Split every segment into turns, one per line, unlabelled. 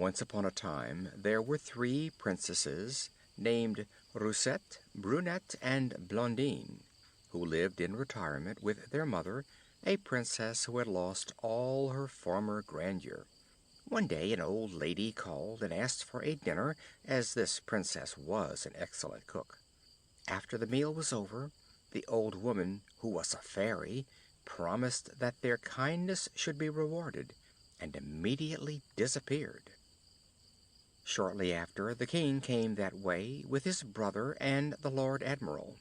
Once upon a time there were three princesses named Roussette, Brunette, and Blondine, who lived in retirement with their mother, a princess who had lost all her former grandeur. One day an old lady called and asked for a dinner, as this princess was an excellent cook. After the meal was over, the old woman, who was a fairy, promised that their kindness should be rewarded, and immediately disappeared. Shortly after, the king came that way with his brother and the Lord Admiral.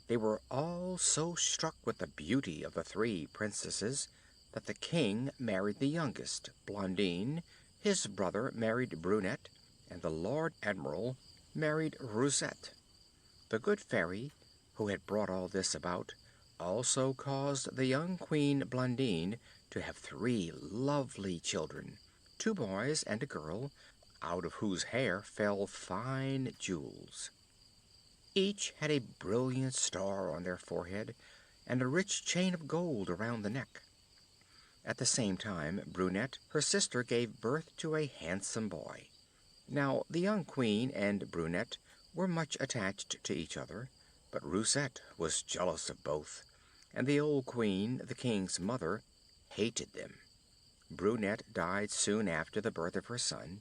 They were all so struck with the beauty of the three princesses that the king married the youngest, Blondine, his brother married Brunette, and the Lord Admiral married Roussette. The good fairy, who had brought all this about, also caused the young queen Blondine to have three lovely children, two boys and a girl, out of whose hair fell fine jewels. Each had a brilliant star on their forehead, and a rich chain of gold around the neck. At the same time, Brunette, her sister, gave birth to a handsome boy. Now, the young queen and Brunette were much attached to each other, but Roussette was jealous of both, and the old queen, the king's mother, hated them. Brunette died soon after the birth of her son,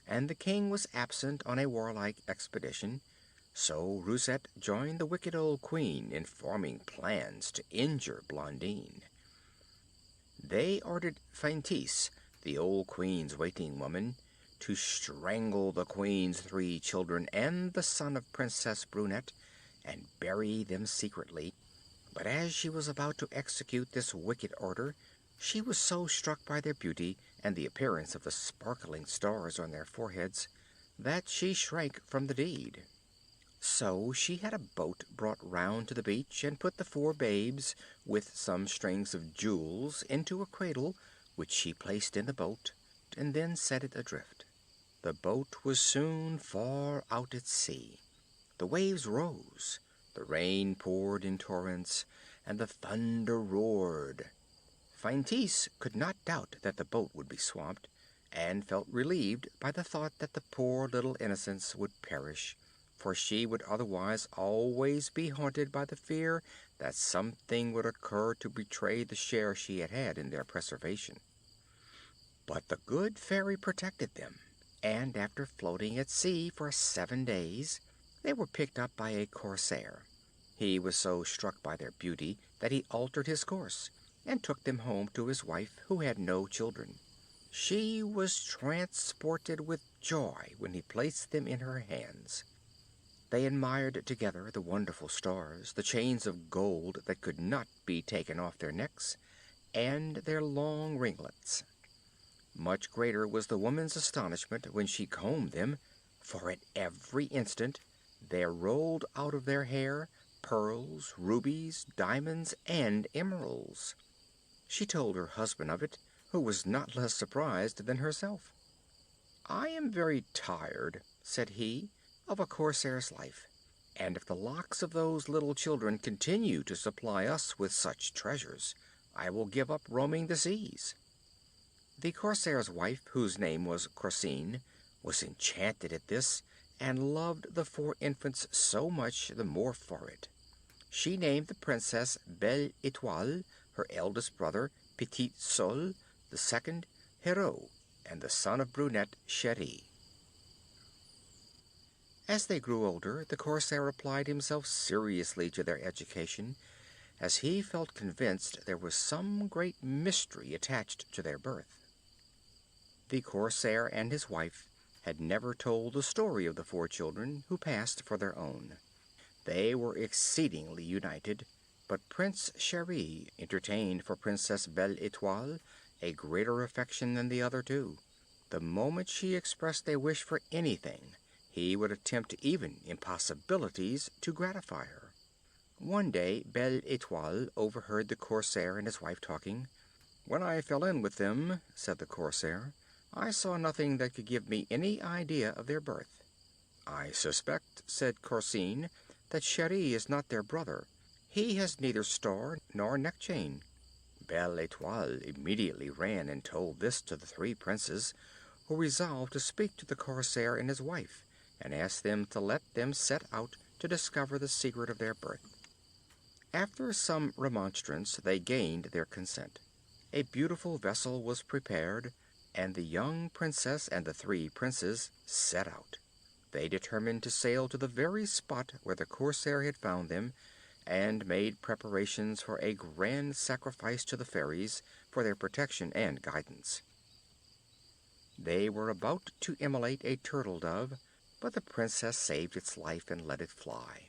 and the king was absent on a warlike expedition, so Roussette joined the wicked old queen in forming plans to injure Blondine. They ordered Feintise, the old queen's waiting woman, to strangle the queen's three children and the son of Princess Brunette, and bury them secretly. But as she was about to execute this wicked order, she was so struck by their beauty and the appearance of the sparkling stars on their foreheads that she shrank from the deed. So she had a boat brought round to the beach, and put the four babes, with some strings of jewels, into a cradle, which she placed in the boat, and then set it adrift. The boat was soon far out at sea. The waves rose, the rain poured in torrents, and the thunder roared. Feintise could not doubt that the boat would be swamped, and felt relieved by the thought that the poor little innocents would perish, for she would otherwise always be haunted by the fear that something would occur to betray the share she had had in their preservation. But the good fairy protected them, and after floating at sea for 7 days, they were picked up by a corsair. He was so struck by their beauty that he altered his course, and took them home to his wife, who had no children. She was transported with joy when he placed them in her hands. They admired together the wonderful stars, the chains of gold that could not be taken off their necks, and their long ringlets. Much greater was the woman's astonishment when she combed them, for at every instant there rolled out of their hair pearls, rubies, diamonds, and emeralds. She told her husband of it, who was not less surprised than herself. "I am very tired," said he, "of a corsair's life, and if the locks of those little children continue to supply us with such treasures, I will give up roaming the seas." The corsair's wife, whose name was Corsine, was enchanted at this, and loved the 4 infants so much the more for it. She named the princess Belle-Etoile, her eldest brother Petit Soleil, the second Héros, and the son of Brunette, Chéri. As they grew older, the corsair applied himself seriously to their education, as he felt convinced there was some great mystery attached to their birth. The corsair and his wife had never told the story of the 4 children, who passed for their own. They were exceedingly united, but Prince Chéri entertained for Princess Belle-Etoile a greater affection than the other 2. The moment she expressed a wish for anything, he would attempt even impossibilities to gratify her. One day Belle-Etoile overheard the corsair and his wife talking. "When I fell in with them," said the corsair, "I saw nothing that could give me any idea of their birth." "I suspect," said Corsine, "that Chéri is not their brother. He has neither star nor neck chain." Belle-Etoile immediately ran and told this to the 3 princes, who resolved to speak to the corsair and his wife, and ask them to let them set out to discover the secret of their birth. After some remonstrance, they gained their consent. A beautiful vessel was prepared, and the young princess and the three princes set out. They determined to sail to the very spot where the corsair had found them, and made preparations for a grand sacrifice to the fairies for their protection and guidance. They were about to immolate a turtle dove, but the princess saved its life and let it fly.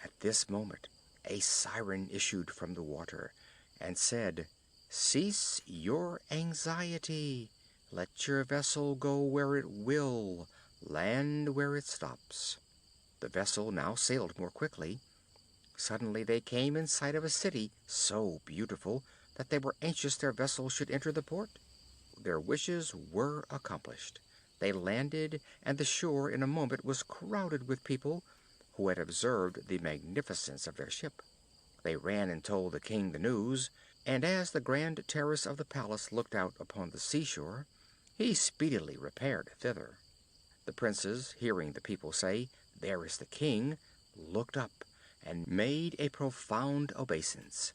At this moment a siren issued from the water, and said, "Cease your anxiety. Let your vessel go where it will, land where it stops." The vessel now sailed more quickly. Suddenly they came in sight of a city so beautiful that they were anxious their vessel should enter the port. Their wishes were accomplished. They landed, and the shore in a moment was crowded with people who had observed the magnificence of their ship. They ran and told the king the news, and as the grand terrace of the palace looked out upon the seashore, he speedily repaired thither. The princes, hearing the people say, "There is the king," looked up and made a profound obeisance.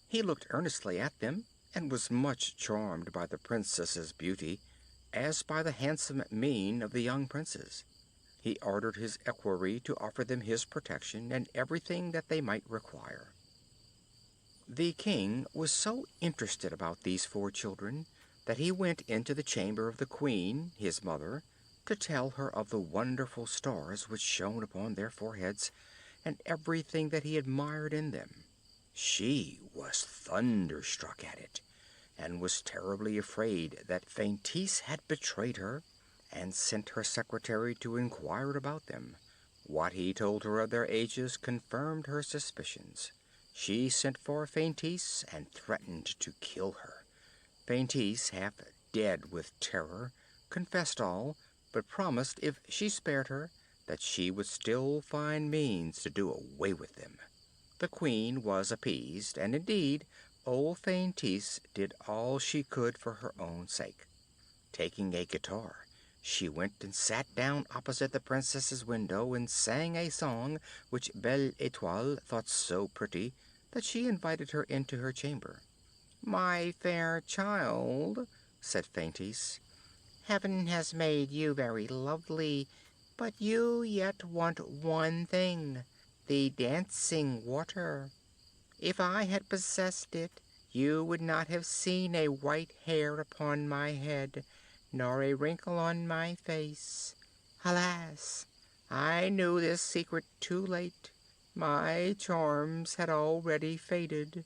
He looked earnestly at them, and was much charmed by the princess's beauty, as by the handsome mien of the young princes. He ordered his equerry to offer them his protection and everything that they might require. The king was so interested about these four children that he went into the chamber of the queen, his mother, to tell her of the wonderful stars which shone upon their foreheads, and everything that he admired in them. She was thunderstruck at it, and was terribly afraid that Feintise had betrayed her, and sent her secretary to inquire about them. What he told her of their ages confirmed her suspicions. She sent for Feintise and threatened to kill her. Feintise, half dead with terror, confessed all, but promised, if she spared her, that she would still find means to do away with them. The queen was appeased, and indeed old Feintise did all she could for her own sake. Taking a guitar, she went and sat down opposite the princess's window and sang a song which Belle-Etoile thought so pretty that she invited her into her chamber. "My fair child," said Feintise, "heaven has made you very lovely, but you yet want one thing, the dancing water. If I had possessed it, you would not have seen a white hair upon my head, nor a wrinkle on my face. Alas! I knew this secret too late. My charms had already faded."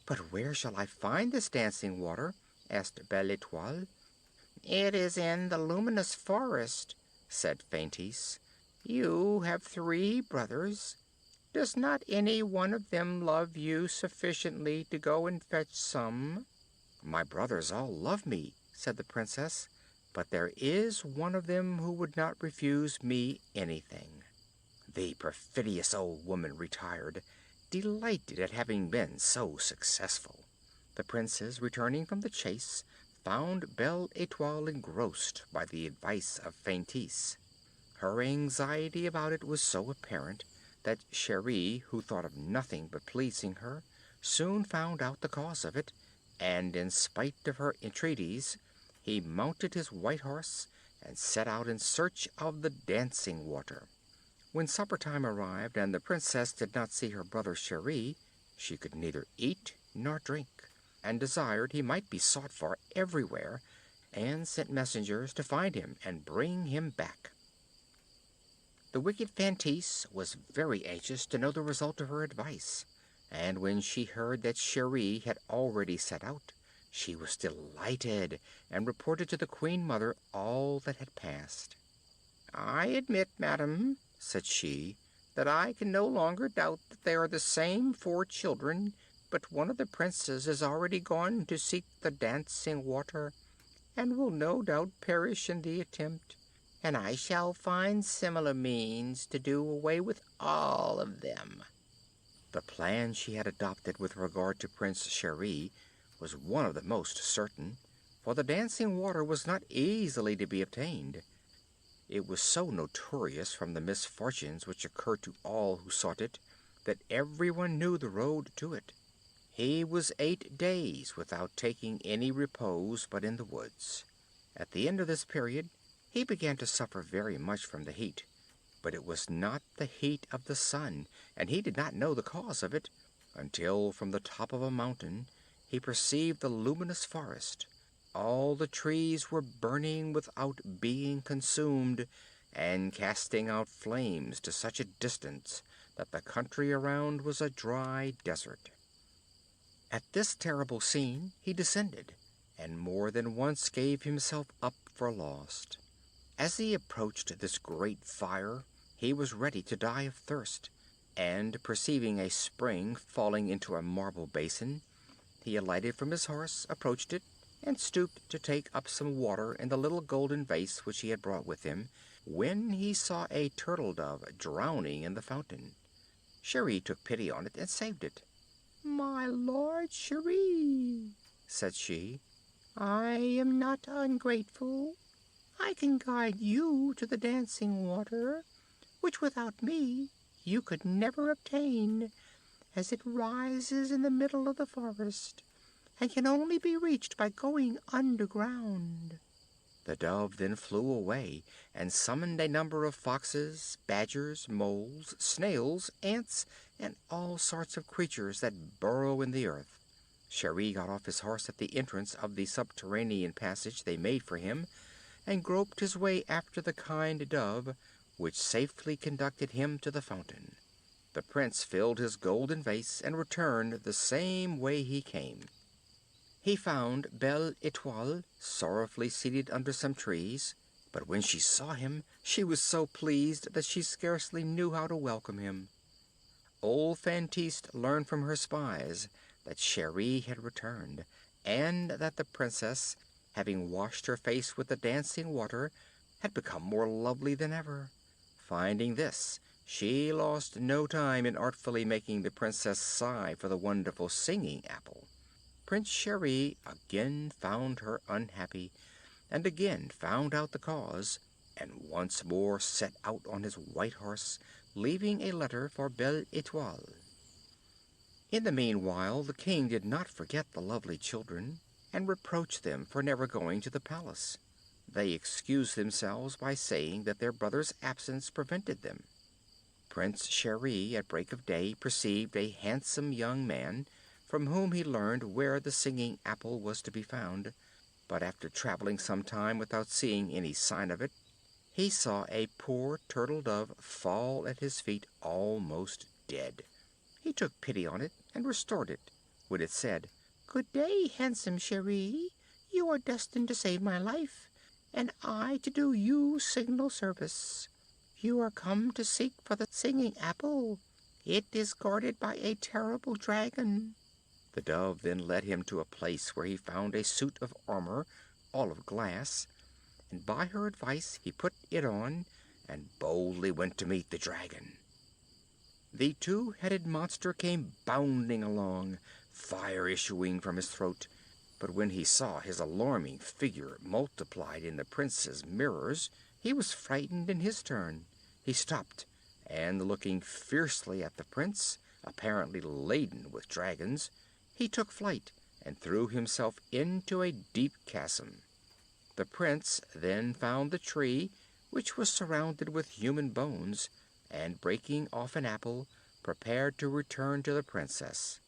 "But where shall I find this dancing water?" asked Belle-Etoile. "It is in the luminous forest," said Feintise. "You have three brothers. Does not any one of them love you sufficiently to go and fetch some?" "My brothers all love me," said the princess, "but there is one of them who would not refuse me anything." The perfidious old woman retired, delighted at having been so successful. The princes, returning from the chase, found Belle-Etoile engrossed by the advice of Feintise. Her anxiety about it was so apparent that Cheri, who thought of nothing but pleasing her, soon found out the cause of it, and in spite of her entreaties he mounted his white horse and set out in search of the dancing water. When supper time arrived and the princess did not see her brother Cheri, she could neither eat nor drink, and desired he might be sought for everywhere, and sent messengers to find him and bring him back. The wicked Feintise was very anxious to know the result of her advice, and when she heard that Cheri had already set out, she was delighted, and reported to the Queen Mother all that had passed. "I admit, madam," said she, "that I can no longer doubt that they are the same four children, but one of the princes is already gone to seek the dancing water, and will no doubt perish in the attempt, and I shall find similar means to do away with all of them." The plan she had adopted with regard to Prince Cheri was one of the most certain, for the dancing water was not easily to be obtained. It was so notorious from the misfortunes which occurred to all who sought it, that everyone knew the road to it. He was 8 days without taking any repose but in the woods. At the end of this period he began to suffer very much from the heat, but it was not the heat of the sun, and he did not know the cause of it, until from the top of a mountain he perceived the luminous forest. All the trees were burning without being consumed, and casting out flames to such a distance that the country around was a dry desert. At this terrible scene he descended, and more than once gave himself up for lost. As he approached this great fire, he was ready to die of thirst, and perceiving a spring falling into a marble basin, he alighted from his horse, approached it, and stooped to take up some water in the little golden vase which he had brought with him, when he saw a turtle-dove drowning in the fountain. Cheri took pity on it and saved it. "My lord Cheri," said she, "I am not ungrateful. I can guide you to the dancing water, which without me you could never obtain, as it rises in the middle of the forest, and can only be reached by going underground." The dove then flew away, and summoned a number of foxes, badgers, moles, snails, ants, and all sorts of creatures that burrow in the earth. Cheri got off his horse at the entrance of the subterranean passage they made for him, and groped his way after the kind dove, which safely conducted him to the fountain. The prince filled his golden vase, and returned the same way he came. He found Belle-Etoile sorrowfully seated under some trees, but when she saw him she was so pleased that she scarcely knew how to welcome him. Old Feintiste learned from her spies that Cheri had returned, and that the princess, having washed her face with the dancing water, had become more lovely than ever. Finding this, she lost no time in artfully making the princess sigh for the wonderful singing apple. Prince Cheri again found her unhappy, and again found out the cause, and once more set out on his white horse, leaving a letter for Belle-Etoile. In the meanwhile the king did not forget the lovely children, and reproached them for never going to the palace. They excused themselves by saying that their brother's absence prevented them. Prince Cheri at break of day perceived a handsome young man, from whom he learned where the singing apple was to be found, but after traveling some time without seeing any sign of it, he saw a poor turtle-dove fall at his feet almost dead. He took pity on it and restored it, when it said, "Good day, handsome Cheri. You are destined to save my life, and I to do you signal service. You are come to seek for the singing apple. It is guarded by a terrible dragon." The dove then led him to a place where he found a suit of armor, all of glass, and by her advice he put it on, and boldly went to meet the dragon. The two-headed monster came bounding along, fire issuing from his throat, but when he saw his alarming figure multiplied in the prince's mirrors, he was frightened in his turn. He stopped, and looking fiercely at the prince, apparently laden with dragons, he took flight and threw himself into a deep chasm. The prince then found the tree, which was surrounded with human bones, and breaking off an apple, prepared to return to the princess.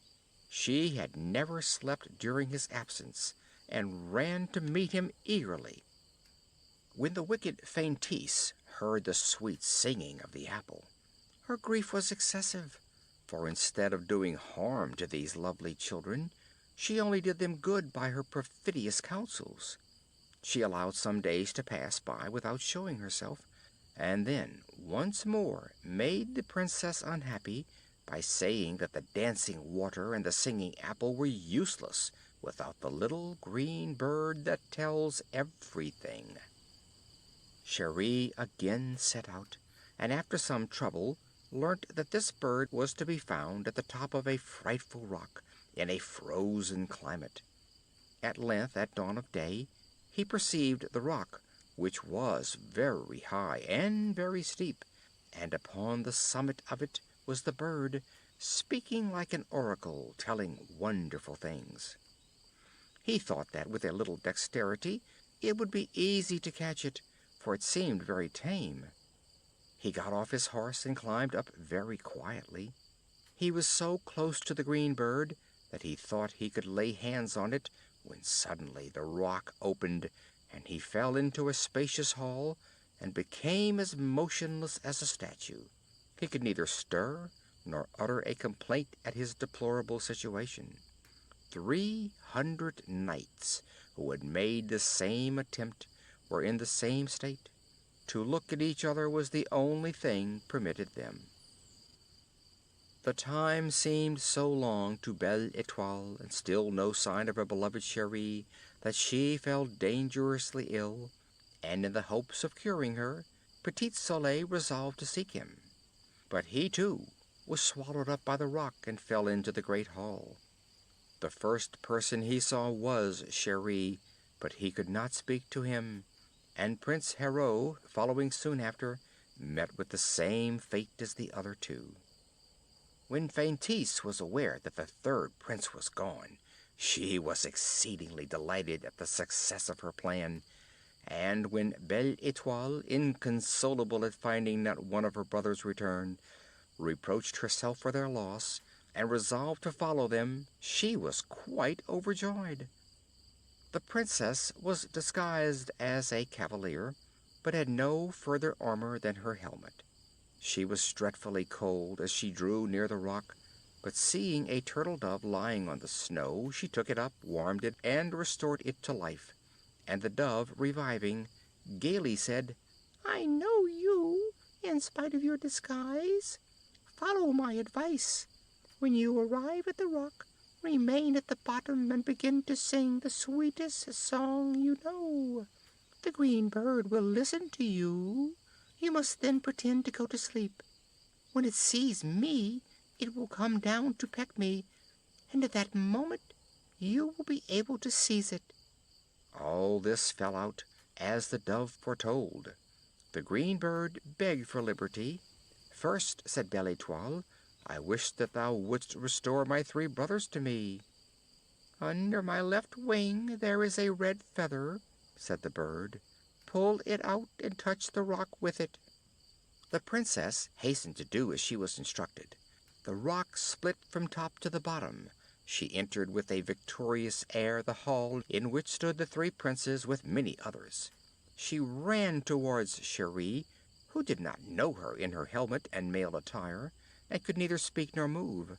She had never slept during his absence, and ran to meet him eagerly. When the wicked Feintise heard the sweet singing of the apple, her grief was excessive, for instead of doing harm to these lovely children, she only did them good by her perfidious counsels. She allowed some days to pass by without showing herself, and then once more made the princess unhappy by saying that the dancing water and the singing apple were useless without the little green bird that tells everything. Cheri again set out, and after some trouble learnt that this bird was to be found at the top of a frightful rock in a frozen climate. At length, at dawn of day, he perceived the rock, which was very high and very steep, and upon the summit of it was the bird, speaking like an oracle, telling wonderful things. He thought that with a little dexterity it would be easy to catch it, for it seemed very tame. He got off his horse and climbed up very quietly. He was so close to the green bird that he thought he could lay hands on it, when suddenly the rock opened, and he fell into a spacious hall, and became as motionless as a statue. He could neither stir nor utter a complaint at his deplorable situation. 300 knights who had made the same attempt were in the same state. To look at each other was the only thing permitted them. The time seemed so long to Belle-Etoile, and still no sign of her beloved Chéri, that she fell dangerously ill, and in the hopes of curing her, Petit Soleil resolved to seek him. But he, too, was swallowed up by the rock, and fell into the great hall. The first person he saw was Chéri, but he could not speak to him, and Prince Hérault, following soon after, met with the same fate as the other two. When Feintise was aware that the third prince was gone, she was exceedingly delighted at the success of her plan, and when Belle-Etoile, inconsolable at finding not one of her brothers return, reproached herself for their loss, and resolved to follow them, she was quite overjoyed. The princess was disguised as a cavalier, but had no further armor than her helmet. She was dreadfully cold as she drew near the rock, but seeing a turtle dove lying on the snow, she took it up, warmed it, and restored it to life, and the dove, reviving, gaily said, "I know you, in spite of your disguise. Follow my advice. When you arrive at the rock, remain at the bottom and begin to sing the sweetest song you know. The green bird will listen to you. You must then pretend to go to sleep. When it sees me, it will come down to peck me, and at that moment you will be able to seize it." All this fell out as the dove foretold. The green bird begged for liberty. "First," said Belle-Etoile, "I wish that thou wouldst restore my 3 brothers to me." "Under my left wing there is a red feather," said the bird. "Pull it out and touch the rock with it." The princess hastened to do as she was instructed. The rock split from top to the bottom. She entered with a victorious air the hall in which stood the 3 princes with many others. She ran towards Chéri, who did not know her in her helmet and male attire, and could neither speak nor move.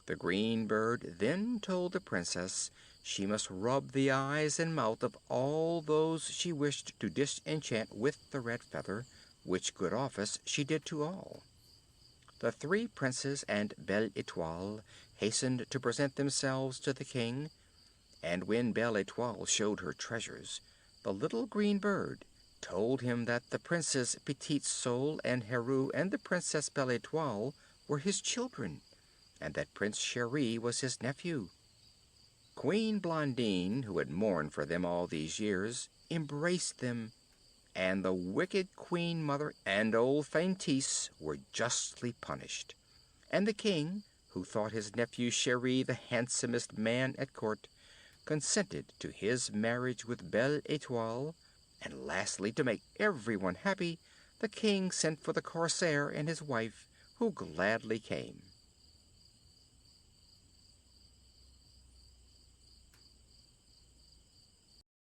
The green bird then told the princess she must rub the eyes and mouth of all those she wished to disenchant with the red feather, which good office she did to all. The 3 princes and Belle-Etoile hastened to present themselves to the king, and when Belle-Etoile showed her treasures, the little green bird told him that the Princes Petit Soleil and Hérault and the Princess Belle-Etoile were his children, and that Prince Chéri was his nephew. Queen Blondine, who had mourned for them all these years, embraced them, and the wicked Queen Mother and old Feintise were justly punished, and the king, who thought his nephew Chéri the handsomest man at court, consented to his marriage with Belle-Etoile, and lastly, to make everyone happy, the king sent for the corsair and his wife, who gladly came.